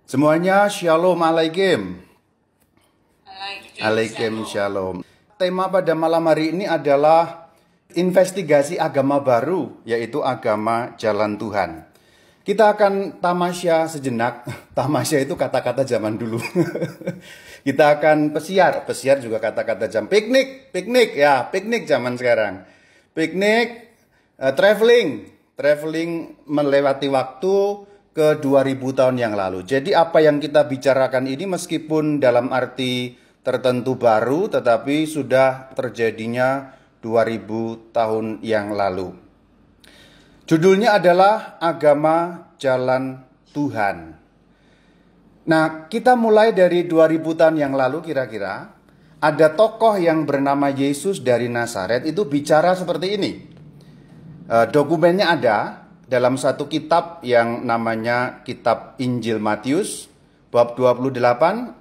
Semuanya shalom alaikum. Alaikum shalom. Tema pada malam hari ini adalah investigasi agama baru, yaitu agama jalan Tuhan. Kita akan tamasya sejenak. Tamasya itu kata-kata zaman dulu. Kita akan pesiar juga kata-kata zaman. Piknik zaman sekarang. Piknik, traveling melewati waktu ke 2000 tahun yang lalu. Jadi apa yang kita bicarakan ini meskipun dalam arti tertentu baru, tetapi sudah terjadinya 2000 tahun yang lalu. Judulnya adalah Agama Jalan Tuhan. Nah, kita mulai dari 2000 tahun yang lalu kira-kira. Ada tokoh yang bernama Yesus dari Nazaret itu bicara seperti ini. Dokumennya ada dalam satu kitab yang namanya Kitab Injil Matius, bab 28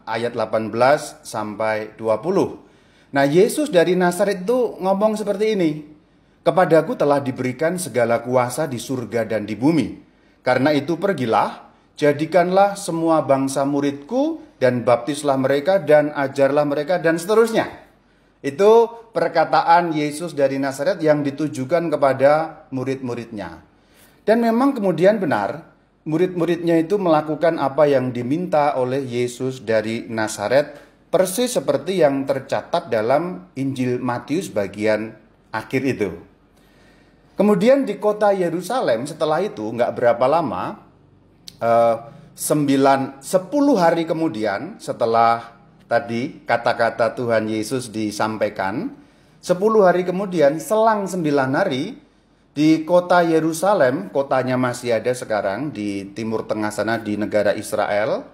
ayat 18 sampai 20. Nah, Yesus dari Nazaret itu ngomong seperti ini. Kepadaku telah diberikan segala kuasa di surga dan di bumi. Karena itu pergilah, jadikanlah semua bangsa muridku dan baptislah mereka dan ajarlah mereka dan seterusnya. Itu perkataan Yesus dari Nazaret yang ditujukan kepada murid-muridnya. Dan memang kemudian benar, murid-muridnya itu melakukan apa yang diminta oleh Yesus dari Nazaret, persis seperti yang tercatat dalam Injil Matius bagian akhir itu. Kemudian di kota Yerusalem setelah itu nggak berapa lama, 10 hari kemudian setelah tadi kata-kata Tuhan Yesus disampaikan, 10 hari kemudian selang 9 hari, di kota Yerusalem, kotanya masih ada sekarang di Timur Tengah sana di negara Israel,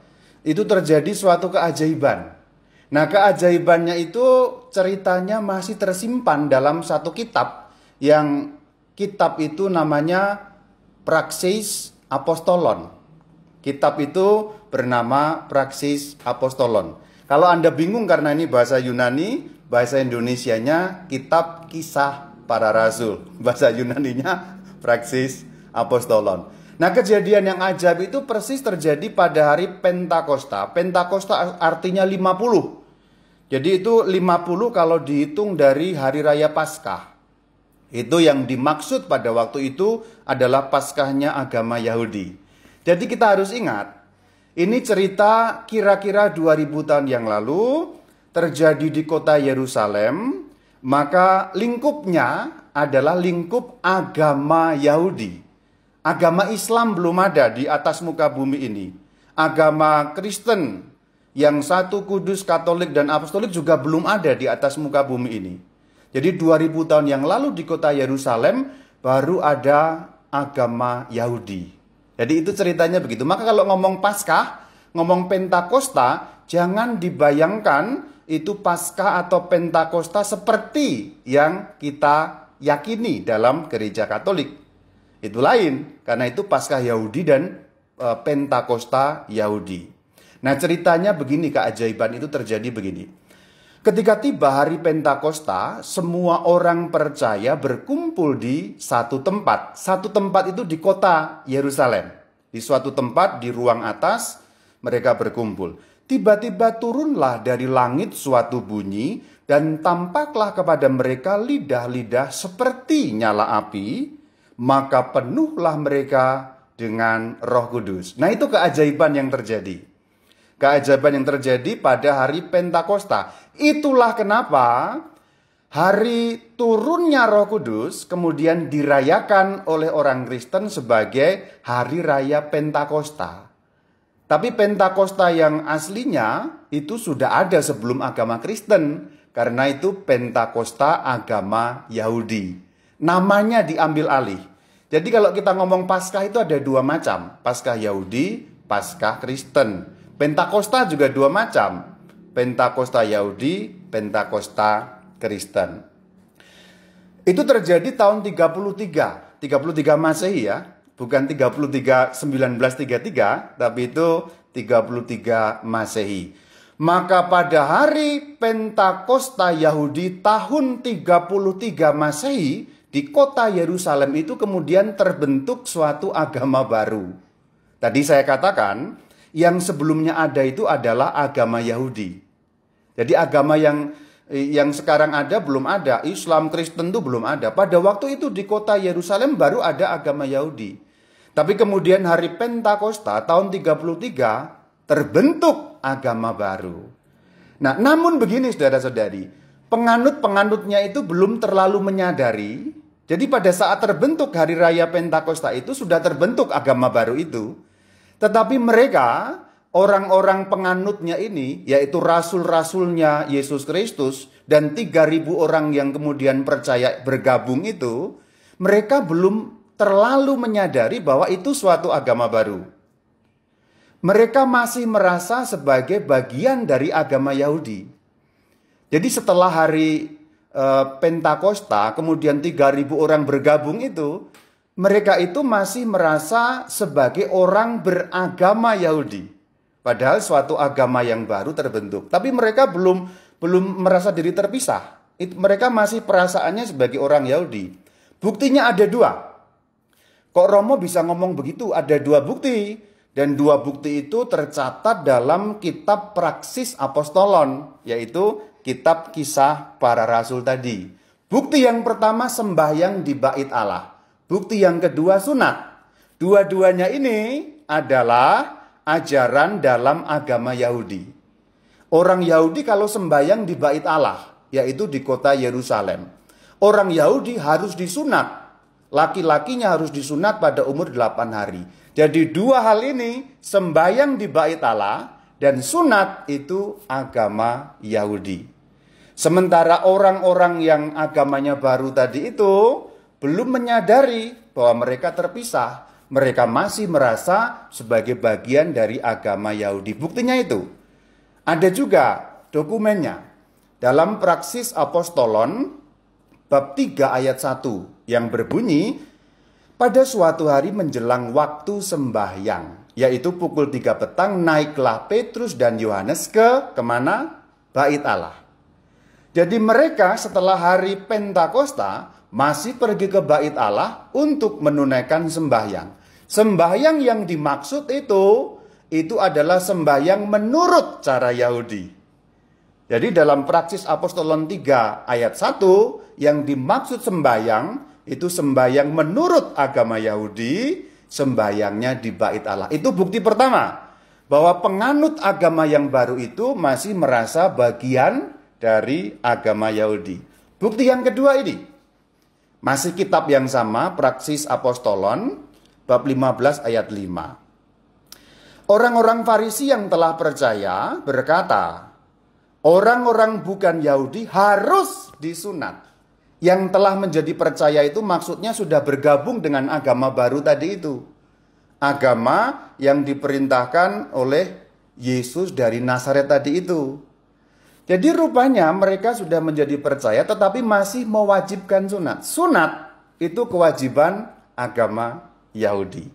itu terjadi suatu keajaiban. Nah, keajaibannya itu ceritanya masih tersimpan dalam satu kitab, yang kitab itu namanya Praksis Apostolon. Kitab itu bernama Praksis Apostolon. Kalau Anda bingung karena ini bahasa Yunani, bahasa Indonesianya Kitab Kisah Para Rasul, bahasa Yunaninya Praksis Apostolon. Nah, kejadian yang ajaib itu persis terjadi pada hari Pentakosta. Pentakosta artinya 50. Jadi itu 50 kalau dihitung dari hari raya Paskah. Itu yang dimaksud pada waktu itu adalah Paskahnya agama Yahudi. Jadi kita harus ingat, ini cerita kira-kira 2000 tahun yang lalu terjadi di kota Yerusalem. Maka lingkupnya adalah lingkup agama Yahudi. Agama Islam belum ada di atas muka bumi ini. Agama Kristen yang satu kudus, Katolik dan Apostolik juga belum ada di atas muka bumi ini. Jadi 2000 tahun yang lalu di kota Yerusalem baru ada agama Yahudi. Jadi itu ceritanya begitu. Maka kalau ngomong Paskah, ngomong Pentakosta, jangan dibayangkan itu Paskah atau Pentakosta seperti yang kita yakini dalam gereja Katolik. Itu lain, karena itu Paskah Yahudi dan Pentakosta Yahudi. Nah, ceritanya begini, keajaiban itu terjadi begini. Ketika tiba hari Pentakosta, semua orang percaya berkumpul di satu tempat. Satu tempat itu di kota Yerusalem. Di suatu tempat di ruang atas mereka berkumpul. Tiba-tiba turunlah dari langit suatu bunyi dan tampaklah kepada mereka lidah-lidah seperti nyala api, maka penuhlah mereka dengan Roh Kudus. Nah, itu keajaiban yang terjadi. Keajaiban yang terjadi pada hari Pentakosta. Itulah kenapa hari turunnya Roh Kudus kemudian dirayakan oleh orang Kristen sebagai hari raya Pentakosta. Tapi Pentakosta yang aslinya itu sudah ada sebelum agama Kristen. Karena itu Pentakosta agama Yahudi. Namanya diambil alih. Jadi kalau kita ngomong Paskah itu ada dua macam. Paskah Yahudi, Paskah Kristen. Pentakosta juga dua macam. Pentakosta Yahudi, Pentakosta Kristen. Itu terjadi tahun 33 Masehi ya. Bukan 1933, tapi itu 33 Masehi. Maka pada hari Pentakosta Yahudi tahun 33 Masehi, di kota Yerusalem itu kemudian terbentuk suatu agama baru. Tadi saya katakan, Yang sebelumnya ada itu adalah agama Yahudi. Jadi agama yang sekarang ada belum ada. Islam, Kristen itu belum ada. Pada waktu itu di kota Yerusalem baru ada agama Yahudi. Tapi kemudian hari Pentakosta tahun 33 terbentuk agama baru. Nah, namun begini saudara-saudari, penganut-penganutnya itu belum terlalu menyadari. Jadi pada saat terbentuk hari raya Pentakosta itu sudah terbentuk agama baru itu. Tetapi mereka, orang-orang penganutnya ini, yaitu rasul-rasulnya Yesus Kristus dan 3.000 orang yang kemudian percaya bergabung itu, mereka belum terlalu menyadari bahwa itu suatu agama baru. Mereka masih merasa sebagai bagian dari agama Yahudi. Jadi setelah hari Pentakosta, kemudian 3.000 orang bergabung itu, mereka itu masih merasa sebagai orang beragama Yahudi. Padahal suatu agama yang baru terbentuk. Tapi mereka belum merasa diri terpisah. Mereka masih perasaannya sebagai orang Yahudi. Buktinya ada dua. Kok Romo bisa ngomong begitu? Ada dua bukti. Dan dua bukti itu tercatat dalam kitab Praksis Apostolon, yaitu kitab Kisah Para Rasul tadi. Bukti yang pertama sembahyang di bait Allah. Bukti yang kedua sunat. Dua-duanya ini adalah ajaran dalam agama Yahudi. Orang Yahudi kalau sembahyang di bait Allah, yaitu di kota Yerusalem. Orang Yahudi harus disunat. Laki-lakinya harus disunat pada umur 8 hari. Jadi dua hal ini, sembahyang di bait Allah dan sunat itu agama Yahudi. Sementara orang-orang yang agamanya baru tadi itu belum menyadari bahwa mereka terpisah. Mereka masih merasa sebagai bagian dari agama Yahudi. Buktinya itu. Ada juga dokumennya. Dalam Praksis Apostolon bab 3 ayat 1 yang berbunyi, pada suatu hari menjelang waktu sembahyang, yaitu pukul 3 petang, naiklah Petrus dan Yohanes kemana? Bait Allah. Jadi mereka setelah hari Pentakosta masih pergi ke bait Allah untuk menunaikan sembahyang. Sembahyang yang dimaksud itu adalah sembahyang menurut cara Yahudi. Jadi dalam Praksis Apostolon 3 ayat 1 yang dimaksud sembahyang itu sembahyang menurut agama Yahudi, sembahyangnya di bait Allah. Itu bukti pertama bahwa penganut agama yang baru itu masih merasa bagian dari agama Yahudi. Bukti yang kedua ini, masih kitab yang sama, Praksis Apostolon, bab 15 ayat 5. Orang-orang Farisi yang telah percaya berkata, orang-orang bukan Yahudi harus disunat. Yang telah menjadi percaya itu maksudnya sudah bergabung dengan agama baru tadi itu. Agama yang diperintahkan oleh Yesus dari Nazaret tadi itu. Jadi rupanya mereka sudah menjadi percaya tetapi masih mewajibkan sunat. Sunat itu kewajiban agama Yahudi.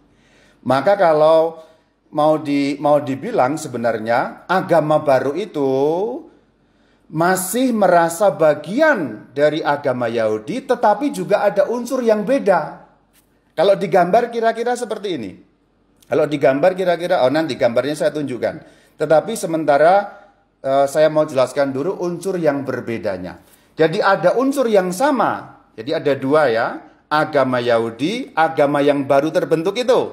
Maka kalau mau dibilang sebenarnya agama baru itu masih merasa bagian dari agama Yahudi, tetapi juga ada unsur yang beda. Kalau digambar kira-kira seperti ini. Kalau digambar kira-kira, nanti gambarnya saya tunjukkan. Tetapi sementara saya mau jelaskan dulu unsur yang berbedanya. Jadi ada unsur yang sama. Jadi ada dua ya. Agama Yahudi, agama yang baru terbentuk itu.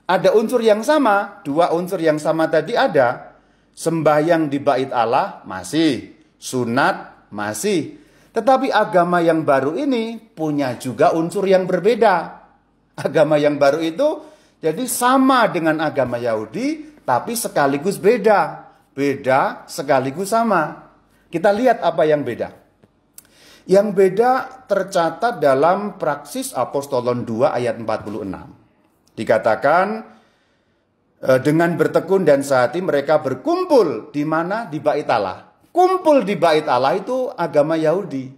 Ada unsur yang sama. Dua unsur yang sama tadi ada. Sembahyang di bait Allah masih, sunat masih. Tetapi agama yang baru ini punya juga unsur yang berbeda. Agama yang baru itu jadi sama dengan agama Yahudi, tapi sekaligus beda. Beda sekaligus sama. Kita lihat apa yang beda. Yang beda tercatat dalam Praksis Apostolon 2 ayat 46. Dikatakan, dengan bertekun dan sehati mereka berkumpul di mana? Di bait Allah. Kumpul di bait Allah itu agama Yahudi.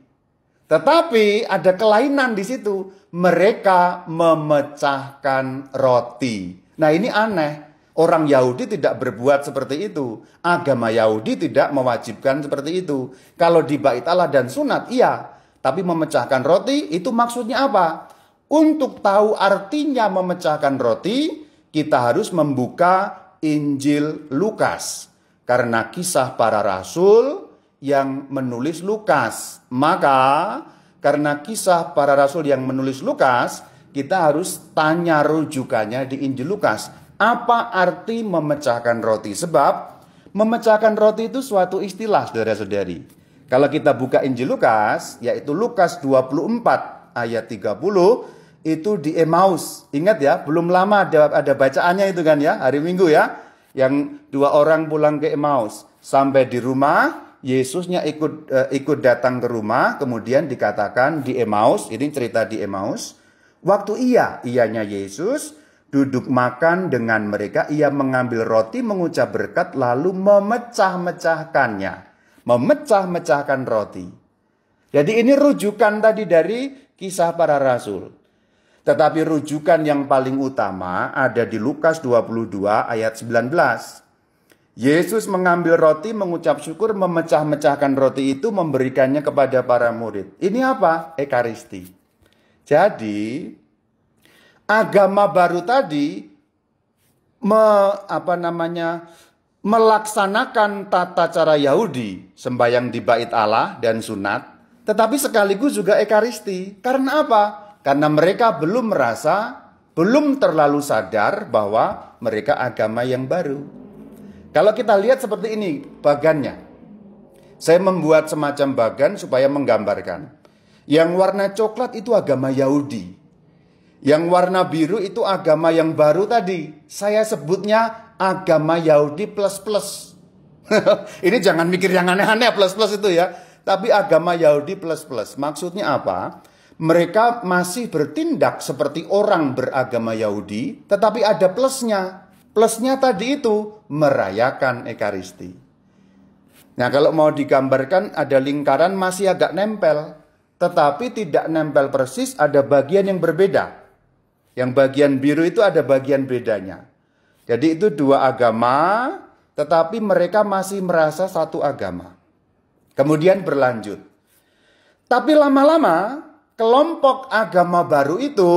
Tetapi ada kelainan di situ. Mereka memecahkan roti. Nah ini aneh. Orang Yahudi tidak berbuat seperti itu. Agama Yahudi tidak mewajibkan seperti itu. Kalau di bait Allah dan sunat, iya. Tapi memecahkan roti itu maksudnya apa? Untuk tahu artinya memecahkan roti, kita harus membuka Injil Lukas. Karena kisah para rasul yang menulis Lukas. Maka karena kisah para rasul yang menulis Lukas, kita harus tanya rujukannya di Injil Lukas. Apa arti memecahkan roti? Sebab memecahkan roti itu suatu istilah, saudara-saudari. Kalau kita buka Injil Lukas, yaitu Lukas 24 ayat 30, itu di Emmaus. Ingat ya, belum lama ada bacaannya itu kan ya, hari Minggu ya. Yang 2 orang pulang ke Emmaus. Sampai di rumah, Yesusnya ikut datang ke rumah. Kemudian dikatakan di Emmaus, ini cerita di Emmaus. Waktu ianya Yesus duduk makan dengan mereka, ia mengambil roti, mengucap berkat, lalu memecah-mecahkannya. Memecah-mecahkan roti. Jadi ini rujukan tadi dari kisah para rasul. Tetapi rujukan yang paling utama ada di Lukas 22 ayat 19. Yesus mengambil roti, mengucap syukur, memecah-mecahkan roti itu, memberikannya kepada para murid. Ini apa? Ekaristi. Jadi agama baru tadi melaksanakan tata cara Yahudi, sembahyang di bait Allah dan sunat, tetapi sekaligus juga ekaristi. Karena apa? Karena mereka belum terlalu sadar bahwa mereka agama yang baru. Kalau kita lihat seperti ini bagannya. Saya membuat semacam bagan supaya menggambarkan. Yang warna coklat itu agama Yahudi. Yang warna biru itu agama yang baru tadi. Saya sebutnya agama Yahudi plus. Ini jangan mikir yang aneh-aneh plus itu ya. Tapi agama Yahudi plus. Maksudnya apa? Mereka masih bertindak seperti orang beragama Yahudi, tetapi ada plusnya. Plusnya tadi itu merayakan Ekaristi. Nah, kalau mau digambarkan ada lingkaran masih agak nempel, tetapi tidak nempel persis, ada bagian yang berbeda. Yang bagian biru itu ada bagian bedanya. Jadi itu 2 agama, tetapi mereka masih merasa satu agama. Kemudian berlanjut. Tapi lama-lama kelompok agama baru itu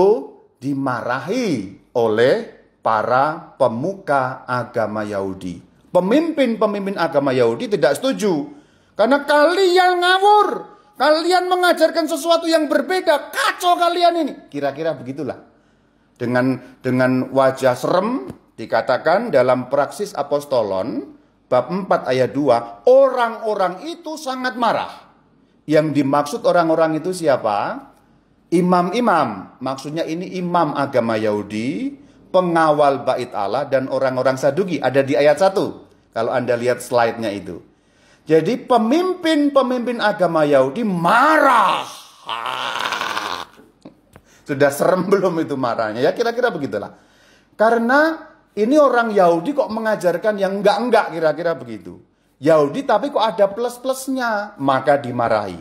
dimarahi oleh para pemuka agama Yahudi. Pemimpin-pemimpin agama Yahudi tidak setuju. Karena kalian ngawur. Kalian mengajarkan sesuatu yang berbeda. Kacau kalian ini. Kira-kira begitulah. Dengan wajah serem dikatakan dalam Praksis Apostolon bab 4 ayat 2. Orang-orang itu sangat marah. Yang dimaksud orang-orang itu siapa? Imam-imam. Maksudnya ini imam agama Yahudi, pengawal bait Allah, dan orang-orang Saduki. Ada di ayat 1. Kalau Anda lihat slide-nya itu. Jadi pemimpin-pemimpin agama Yahudi marah. Sudah serem belum itu marahnya? Ya kira-kira begitulah. Karena ini orang Yahudi kok mengajarkan yang enggak-enggak, kira-kira begitu. Yahudi tapi kok ada plus-plusnya, maka dimarahi.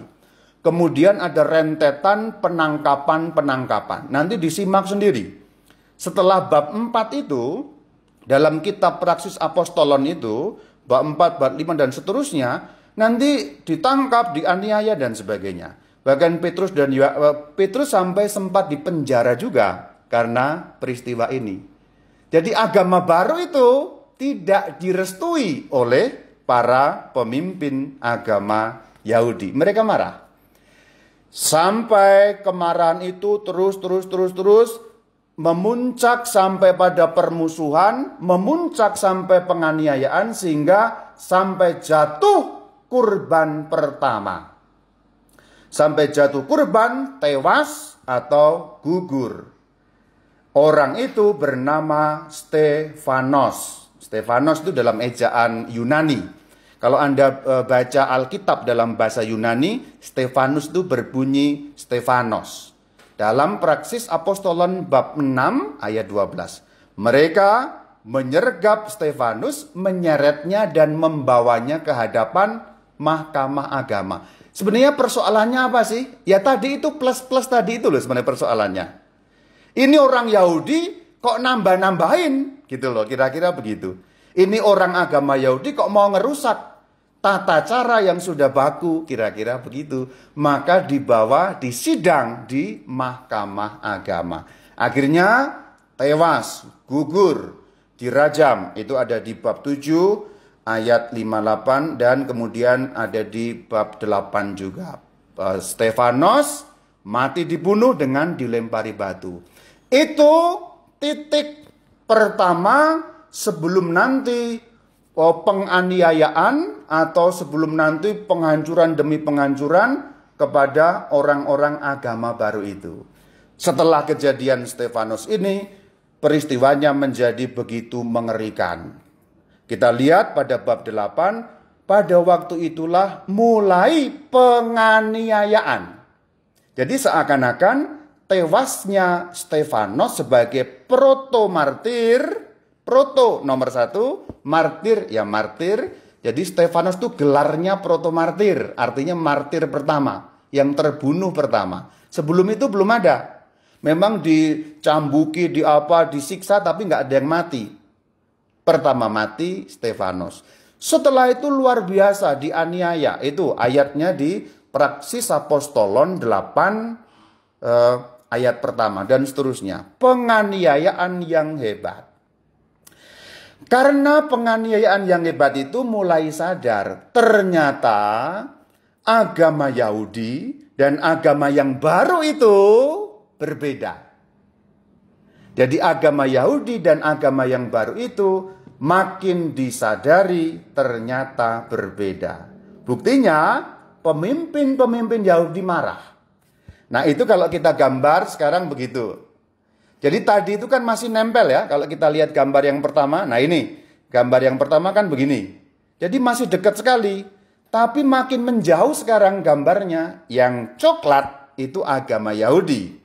Kemudian ada rentetan penangkapan. Nanti disimak sendiri. Setelah bab 4 itu, dalam kitab Praksis Apostolon itu, bab 4, bab 5 dan seterusnya, nanti ditangkap, dianiaya dan sebagainya. Bahkan Petrus sampai sempat dipenjara juga karena peristiwa ini. Jadi agama baru itu tidak direstui oleh para pemimpin agama Yahudi. Mereka marah. Sampai kemarahan itu terus memuncak sampai pada permusuhan, memuncak sampai penganiayaan, sehingga sampai jatuh kurban pertama. Sampai jatuh kurban, tewas atau gugur. Orang itu bernama Stefanos. Stefanos itu dalam ejaan Yunani. Kalau Anda baca Alkitab dalam bahasa Yunani, Stefanus itu berbunyi Stefanos. Dalam Praksis Apostolon bab 6 ayat 12. Mereka menyergap Stefanus, menyeretnya dan membawanya ke hadapan mahkamah agama. Sebenarnya persoalannya apa sih? Ya tadi itu plus tadi itu loh sebenarnya persoalannya. Ini orang Yahudi kok nambah-nambahin gitu loh, kira-kira begitu. Ini orang agama Yahudi kok mau ngerusak tata cara yang sudah baku, kira-kira begitu. Maka dibawa disidang di mahkamah agama. Akhirnya tewas, gugur. dirajam. Itu ada di bab 7 ayat 58 dan kemudian ada di bab 8 juga. Stefanos mati dibunuh dengan dilempari batu. Itu titik pertama sebelum nanti penganiayaan atau sebelum nanti penghancuran demi penghancuran kepada orang-orang agama baru itu. Setelah kejadian Stefanos ini, peristiwanya menjadi begitu mengerikan. Kita lihat pada bab 8, pada waktu itulah mulai penganiayaan. Jadi seakan-akan tewasnya Stefanos sebagai proto-martir, proto nomor 1, martir ya martir. Jadi Stefanos itu gelarnya proto-martir, artinya martir pertama, yang terbunuh pertama. Sebelum itu belum ada. Memang dicambuki, disiksa, tapi nggak ada yang mati. Pertama mati Stefanos. Setelah itu luar biasa dianiaya. Itu ayatnya di Praksis Apostolon 8 ayat pertama dan seterusnya. Penganiayaan yang hebat. Karena penganiayaan yang hebat itu mulai sadar. Ternyata agama Yahudi dan agama yang baru itu berbeda. Jadi agama Yahudi dan agama yang baru itu makin disadari ternyata berbeda. Buktinya pemimpin-pemimpin Yahudi marah. Nah itu kalau kita gambar sekarang begitu. Jadi tadi itu kan masih nempel ya. Kalau kita lihat gambar yang pertama. Nah ini gambar yang pertama kan begini. Jadi masih dekat sekali. Tapi makin menjauh sekarang gambarnya. Yang coklat itu agama Yahudi.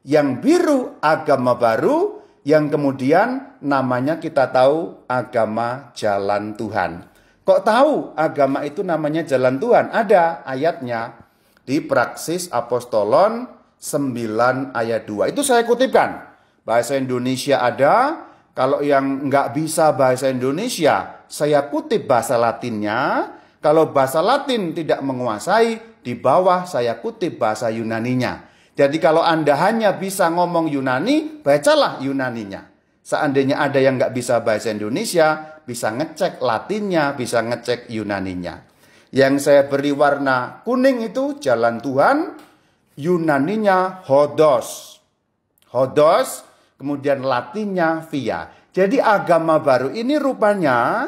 Yang biru agama baru, yang kemudian namanya kita tahu agama jalan Tuhan. Kok tahu agama itu namanya jalan Tuhan? Ada ayatnya di Praksis Apostolon 9 ayat 2. Itu saya kutipkan. Bahasa Indonesia ada, kalau yang nggak bisa bahasa Indonesia, saya kutip bahasa Latinnya. Kalau bahasa Latin tidak menguasai, di bawah saya kutip bahasa Yunaninya. Jadi kalau Anda hanya bisa ngomong Yunani, bacalah Yunaninya. Seandainya ada yang nggak bisa bahasa Indonesia, bisa ngecek Latinnya, bisa ngecek Yunaninya. Yang saya beri warna kuning itu jalan Tuhan, Yunaninya hodos. Hodos, kemudian Latinnya via. Jadi agama baru ini rupanya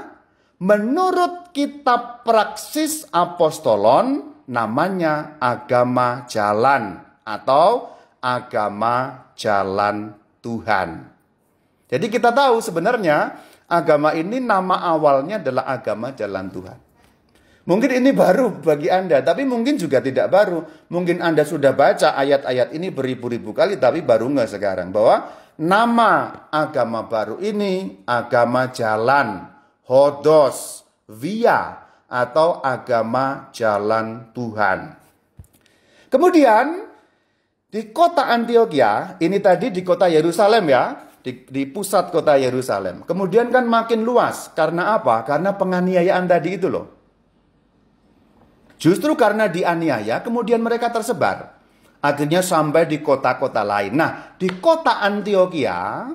menurut kitab Praksis Apostolon namanya agama jalan. Atau agama jalan Tuhan. Jadi kita tahu sebenarnya agama ini nama awalnya adalah agama jalan Tuhan. Mungkin ini baru bagi Anda, tapi mungkin juga tidak baru. Mungkin Anda sudah baca ayat-ayat ini beribu-ribu kali, tapi baru nggak sekarang. Bahwa nama agama baru ini agama jalan, hodos, via, atau agama jalan Tuhan. Kemudian di kota Antioquia, ini tadi di kota Yerusalem ya, di pusat kota Yerusalem. Kemudian kan makin luas, karena apa? Karena penganiayaan tadi itu loh. Justru karena dianiaya, kemudian mereka tersebar. Akhirnya sampai di kota-kota lain. Nah, di kota Antioquia,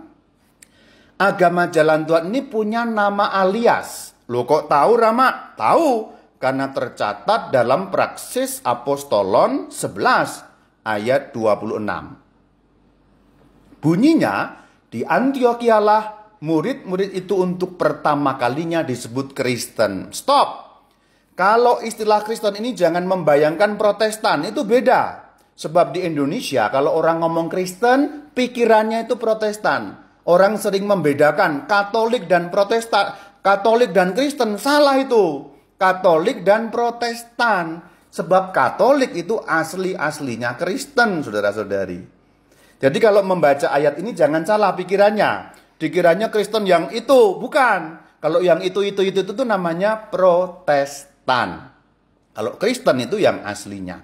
agama jalan Tuhan ini punya nama alias. Loh kok tahu Rama? Tahu, karena tercatat dalam Praksis Apostolon 11. Ayat 26. Bunyinya, di Antioquia lah murid-murid itu untuk pertama kalinya disebut Kristen. Stop. Kalau istilah Kristen ini jangan membayangkan Protestan, itu beda. Sebab di Indonesia kalau orang ngomong Kristen, pikirannya itu Protestan. Orang sering membedakan Katolik dan Protestan, Katolik dan Kristen, salah itu. Katolik dan Protestan. Sebab Katolik itu asli-aslinya Kristen, saudara-saudari. Jadi kalau membaca ayat ini jangan salah pikirannya. Dikiranya Kristen yang itu, bukan. Kalau yang itu namanya Protestan. Kalau Kristen itu yang aslinya.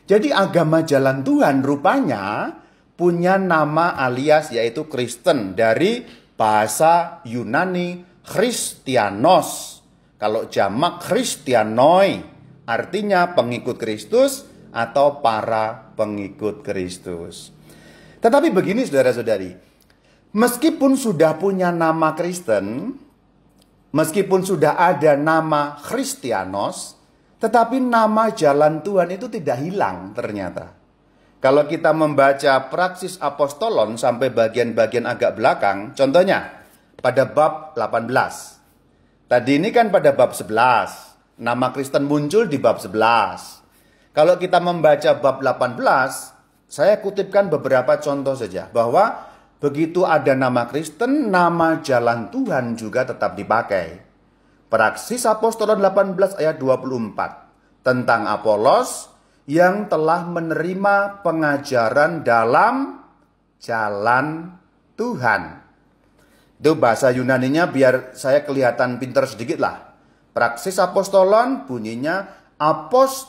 Jadi agama jalan Tuhan rupanya punya nama alias yaitu Kristen. Dari bahasa Yunani Christianos. Kalau jamak Christianoi. Artinya pengikut Kristus atau para pengikut Kristus. Tetapi begini saudara-saudari. Meskipun sudah punya nama Kristen, meskipun sudah ada nama Kristianos, tetapi nama jalan Tuhan itu tidak hilang ternyata. Kalau kita membaca Praksis Apostolon sampai bagian-bagian agak belakang, contohnya pada bab 18. Tadi ini kan pada bab 11. Nama Kristen muncul di bab 11. Kalau kita membaca bab 18, saya kutipkan beberapa contoh saja. Bahwa begitu ada nama Kristen, nama jalan Tuhan juga tetap dipakai. Praksis Apostolon 18 ayat 24. Tentang Apolos yang telah menerima pengajaran dalam jalan Tuhan. Itu bahasa Yunaninya biar saya kelihatan pintar sedikit lah. Praksis Apostolon bunyinya Apolos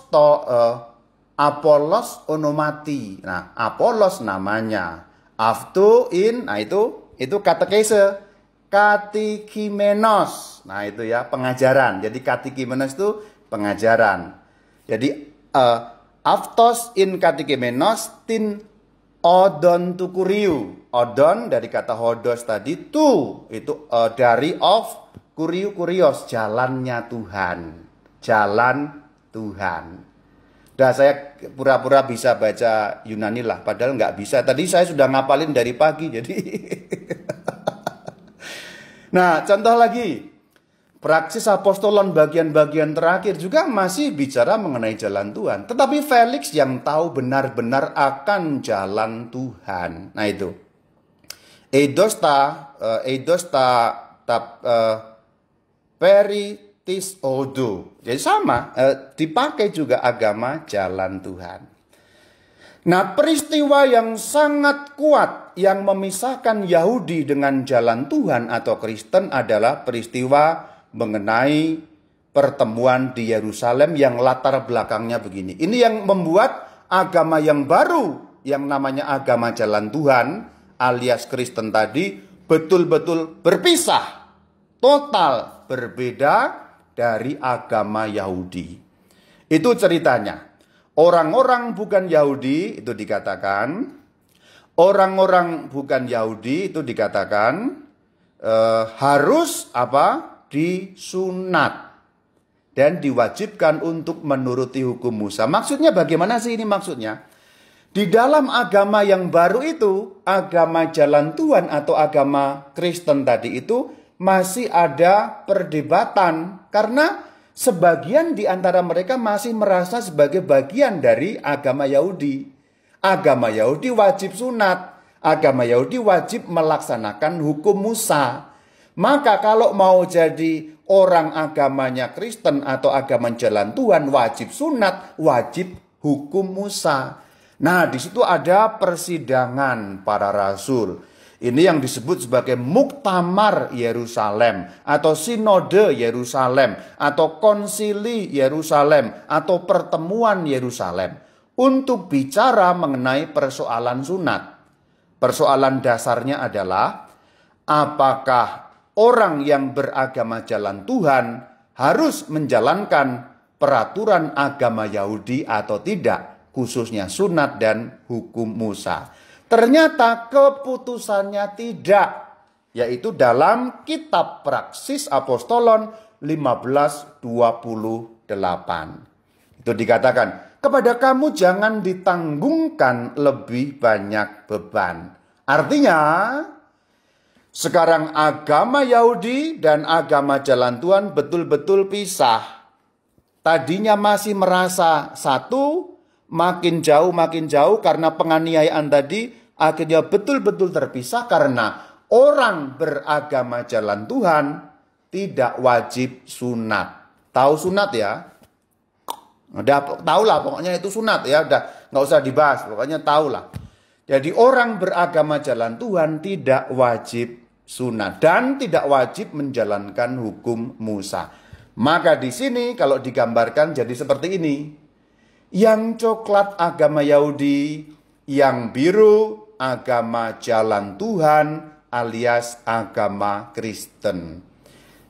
onomati. Nah, Apolos namanya. Afto in, nah itu katekese. Katikimenos. Nah, itu ya pengajaran. Jadi katikimenos itu pengajaran. Jadi aftos in katikimenos tin odon tukuriu. Odon dari kata hodos tadi, tu itu dari of, kuriu kurios, jalannya Tuhan. Jalan Tuhan. Nah, saya pura-pura bisa baca Yunani lah, padahal nggak bisa. Tadi saya sudah ngapalin dari pagi, jadi. Nah, contoh lagi. Praksis Apostolon bagian-bagian terakhir juga masih bicara mengenai jalan Tuhan. Tetapi Felix yang tahu benar-benar akan jalan Tuhan. Nah itu. Eidosta peritis odo. Jadi sama, dipakai juga agama jalan Tuhan. Nah, peristiwa yang sangat kuat yang memisahkan Yahudi dengan jalan Tuhan atau Kristen adalah peristiwa mengenai pertemuan di Yerusalem yang latar belakangnya begini. Ini yang membuat agama yang baru yang namanya agama jalan Tuhan alias Kristen tadi betul-betul berpisah, total berbeda dari agama Yahudi. Itu ceritanya. Orang-orang bukan Yahudi itu dikatakan, orang-orang bukan Yahudi itu dikatakan harus apa? Disunat dan diwajibkan untuk menuruti hukum Musa. Maksudnya bagaimana sih ini maksudnya? Di dalam agama yang baru itu, agama jalan Tuhan atau agama Kristen tadi itu masih ada perdebatan karena sebagian di antara mereka masih merasa sebagai bagian dari agama Yahudi. Agama Yahudi wajib sunat, agama Yahudi wajib melaksanakan hukum Musa. Maka kalau mau jadi orang agamanya Kristen atau agama jalan Tuhan wajib sunat, wajib hukum Musa. Nah, di situ ada persidangan para rasul. Ini yang disebut sebagai Muktamar Yerusalem atau Sinode Yerusalem atau Konsili Yerusalem atau Pertemuan Yerusalem untuk bicara mengenai persoalan sunat. Persoalan dasarnya adalah apakah orang yang beragama jalan Tuhan harus menjalankan peraturan agama Yahudi atau tidak, khususnya sunat dan hukum Musa. Ternyata keputusannya tidak, yaitu dalam kitab Praksis Apostolon 15:28. Itu dikatakan, kepada kamu jangan ditanggungkan lebih banyak beban. Artinya, sekarang agama Yahudi dan agama jalan Tuhan betul-betul pisah. Tadinya masih merasa satu, makin jauh karena penganiayaan tadi akhirnya betul-betul terpisah karena orang beragama jalan Tuhan tidak wajib sunat. Tahu sunat ya? Udah tahu lah pokoknya itu sunat ya, udah nggak usah dibahas, pokoknya tahu lah. Jadi orang beragama jalan Tuhan tidak wajib sunat dan tidak wajib menjalankan hukum Musa. Maka di sini kalau digambarkan jadi seperti ini. Yang coklat agama Yahudi, yang biru agama jalan Tuhan alias agama Kristen.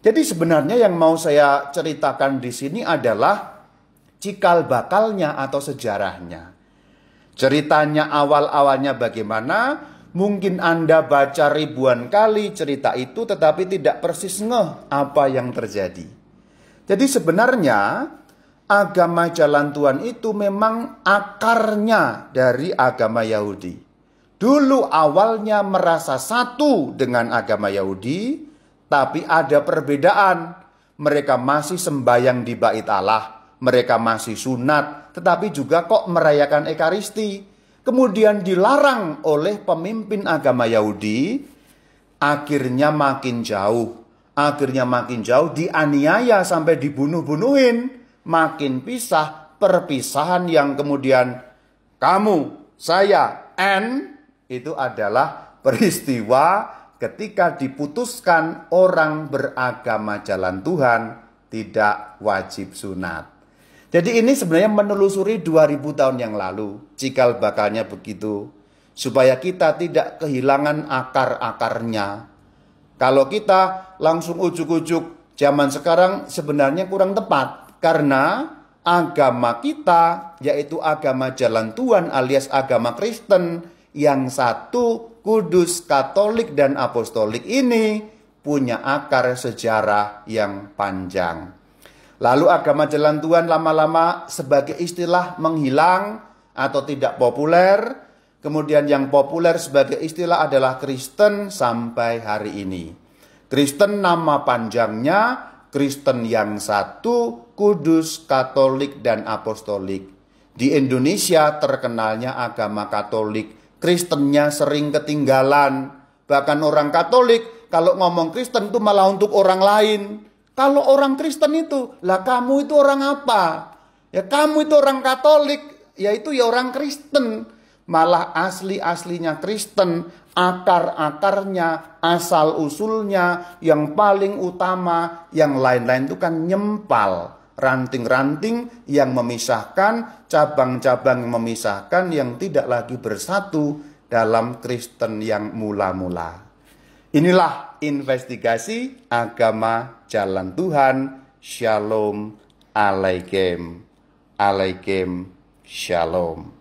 Jadi sebenarnya yang mau saya ceritakan di sini adalah cikal bakalnya atau sejarahnya. Ceritanya awal-awalnya bagaimana, Mungkin Anda baca ribuan kali cerita itu tetapi tidak persis ngeh apa yang terjadi. Jadi sebenarnya agama jalan Tuhan itu memang akarnya dari agama Yahudi. Dulu awalnya merasa satu dengan agama Yahudi, tapi ada perbedaan. Mereka masih sembahyang di bait Allah, mereka masih sunat, tetapi juga kok merayakan Ekaristi. Kemudian dilarang oleh pemimpin agama Yahudi, akhirnya makin jauh, dianiaya sampai dibunuh-bunuhin, makin pisah, perpisahan yang kemudian kamu, saya, itu adalah peristiwa ketika diputuskan orang beragama jalan Tuhan tidak wajib sunat. Jadi ini sebenarnya menelusuri 2000 tahun yang lalu, cikal bakalnya begitu. Supaya kita tidak kehilangan akar-akarnya. Kalau kita langsung ujuk-ujuk zaman sekarang sebenarnya kurang tepat. Karena agama kita, yaitu agama jalan Tuhan alias agama Kristen, yang satu Kudus, Katolik, dan Apostolik ini punya akar sejarah yang panjang. Lalu agama jalan Tuhan lama-lama sebagai istilah menghilang atau tidak populer. Kemudian yang populer sebagai istilah adalah Kristen sampai hari ini. Kristen nama panjangnya Kristen yang satu, Kudus, Katolik, dan Apostolik. Di Indonesia terkenalnya agama Katolik. Kristennya sering ketinggalan. Bahkan orang Katolik kalau ngomong Kristen itu malah untuk orang lain. Kalau orang Kristen itu, lah kamu itu orang apa? Ya kamu itu orang Katolik, yaitu ya orang Kristen. Malah asli-aslinya Kristen, akar-akarnya, asal-usulnya, yang paling utama, yang lain-lain itu kan nyempal. Ranting-ranting yang memisahkan, cabang-cabang yang memisahkan, yang tidak lagi bersatu dalam Kristen yang mula-mula. Inilah investigasi agama jalan Tuhan. Shalom Alaikum. Alaikum Shalom.